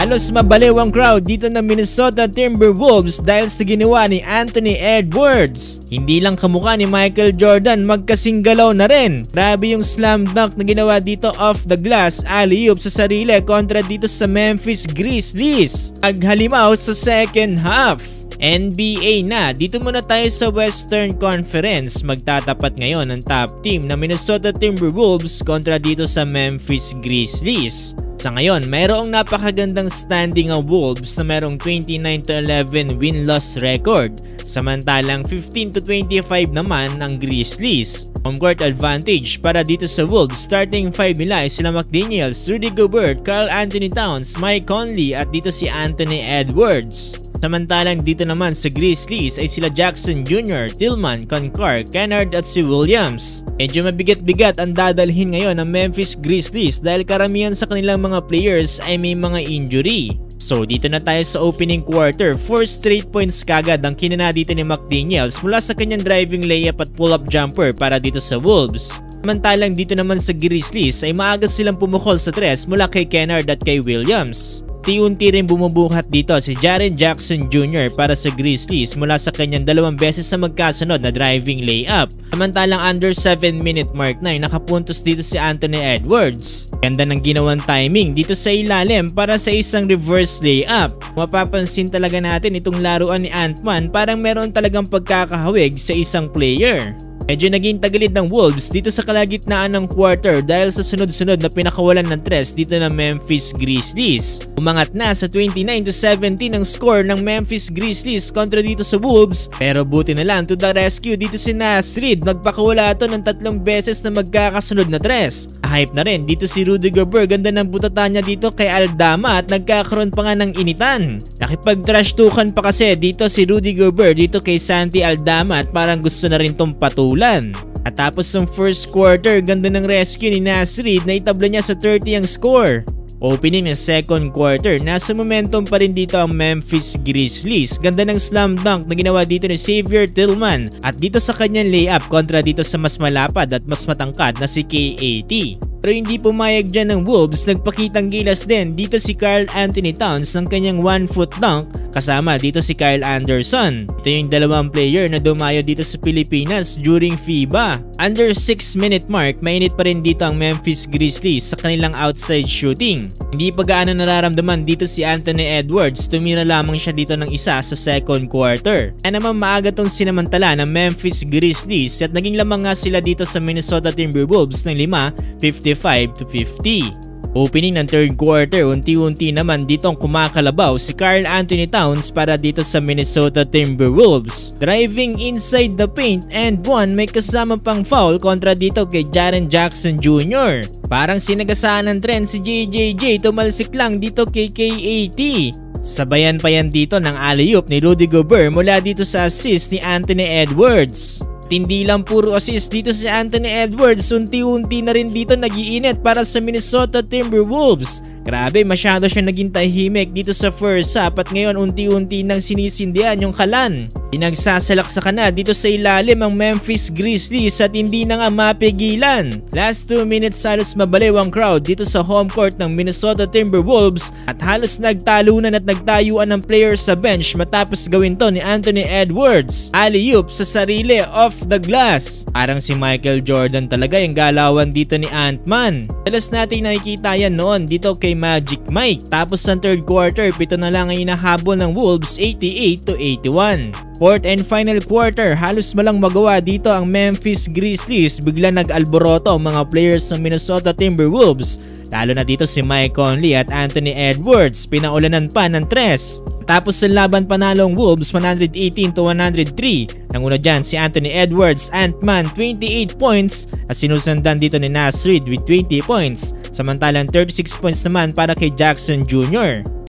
Halos mabaliw ang crowd dito ng Minnesota Timberwolves dahil sa ginawa ni Anthony Edwards. Hindi lang kamukha ni Michael Jordan, magkasing galaw na rin. Grabe yung slam dunk na ginawa dito off the glass, alley-oop sa sarili kontra dito sa Memphis Grizzlies. Paghalimaw sa second half. NBA na, dito muna tayo sa Western Conference. Magtatapat ngayon ang top team na Minnesota Timberwolves kontra dito sa Memphis Grizzlies. Sa ngayon, mayroong napakagandang standing ang Wolves na mayroong 29-11 win-loss record. Samantalang 15-25 naman ang Grizzlies. Home court advantage para dito sa Wolves. Starting 5 nila ay sila McDaniels, Rudy Gobert, Karl Anthony Towns, Mike Conley at dito si Anthony Edwards. Samantalang dito naman sa Grizzlies ay sila Jackson Jr., Tillman, Concar, Kennard at si Williams. Medyo mabigat-bigat ang dadalhin ngayon ng Memphis Grizzlies dahil karamihan sa kanilang mga players ay may mga injury. So dito na tayo sa opening quarter, 4 straight points kagad ang kinana dito ni McDaniels mula sa kanyang driving layup at pull-up jumper para dito sa Wolves. Samantalang dito naman sa Grizzlies ay maaga silang pumukol sa tres mula kay Kennard at kay Williams. Unti-unti rin bumubuhat dito si Jaren Jackson Jr. para sa Grizzlies mula sa kanyang 2 beses na magkasunod na driving layup. Samantalang under 7 minute mark na ay nakapuntos dito si Anthony Edwards. Ganda ng ginawang timing dito sa ilalim para sa isang reverse layup. Mapapansin talaga natin itong laruan ni Ant-Man, parang meron talagang pagkakahawig sa isang player. Medyo naging tagilid ng Wolves dito sa kalagitnaan ng quarter dahil sa sunod-sunod na pinakawalan ng tres dito ng Memphis Grizzlies. Umangat na sa 29-17 ang score ng Memphis Grizzlies kontra dito sa Wolves, pero buti na lang to the rescue dito si Naz Reid. Nagpakawala ito ng 3 beses na magkakasunod na tres. Hype na rin dito si Rudy Gobert, ganda ng butatan niya dito kay Aldama at nagkakaroon pa nga ng initan. Nakipag-trash talkan pa kasi dito si Rudy Gobert dito kay Santi Aldama at parang gusto na rin tong patulan. At tapos ng first quarter, ganda ng rescue ni Naz Reid na itabla niya sa 30 ang score. Opening ng second quarter, nasa momentum pa rin dito ang Memphis Grizzlies. Ganda ng slam dunk na ginawa dito ni Xavier Tillman at dito sa kanyang layup kontra dito sa mas malapad at mas matangkad na si KAT. Pero hindi pumayag dyan ng Wolves, nagpakitang gilas din dito si Karl Anthony Towns ng kanyang 1-foot dunk kasama dito si Kyle Anderson. Ito yung 2 player na dumayo dito sa Pilipinas during FIBA. Under 6 minute mark, mainit pa rin dito ang Memphis Grizzlies sa kanilang outside shooting. Hindi pa gaano nararamdaman dito si Anthony Edwards, tumira lamang siya dito ng isa sa second quarter. Kaya naman maaga tong sinamantala ng Memphis Grizzlies at naging lamang nga sila dito sa Minnesota Timberwolves ng 55-50. Opening ng third quarter, unti-unti naman ditong kumakalabaw si Karl Anthony Towns para dito sa Minnesota Timberwolves. Driving inside the paint and may kasama pang foul kontra dito kay Jaren Jackson Jr. Parang sinagasaan ng trend si JJJ, tumalsik lang dito kay KAT. Sabayan pa yan dito ng alley-oop ni Rudy Gobert mula dito sa assist ni Anthony Edwards. Hindi lang puro assist dito si Anthony Edwards, unti-unti na rin dito nag-iinit para sa Minnesota Timberwolves. Grabe, masyado siya naging tahimik dito sa first half at ngayon unti-unti nang sinisindihan yung kalan. Pinagsasalaksakan na dito sa ilalim ang Memphis Grizzlies at hindi na nga mapigilan. Last 2 minutes halos mabaliw ang crowd dito sa home court ng Minnesota Timberwolves at halos nagtalunan at nagtayuan ng players sa bench matapos gawin to ni Anthony Edwards. Alley-oop sa sarili off the glass. Parang si Michael Jordan talaga yung galawan dito ni Ant-Man. Dalas natin nakikita yan noon dito kay Magic Mike. Tapos sa third quarter, 7 na lang ay nahabol ng Wolves 88-81. Fourth and final quarter, halos malang magawa dito ang Memphis Grizzlies. Bigla nag-alboroto ang mga players ng Minnesota Timberwolves. Lalo na dito si Mike Conley at Anthony Edwards. Pinaulanan pa ng tres. Tapos sa laban panalong Wolves 118-103. Nanguna dyan si Anthony Edwards, Ant-Man 28 points at sinusundan dito ni Naz Reid with 20 points. Samantalang 36 points naman para kay Jackson Jr.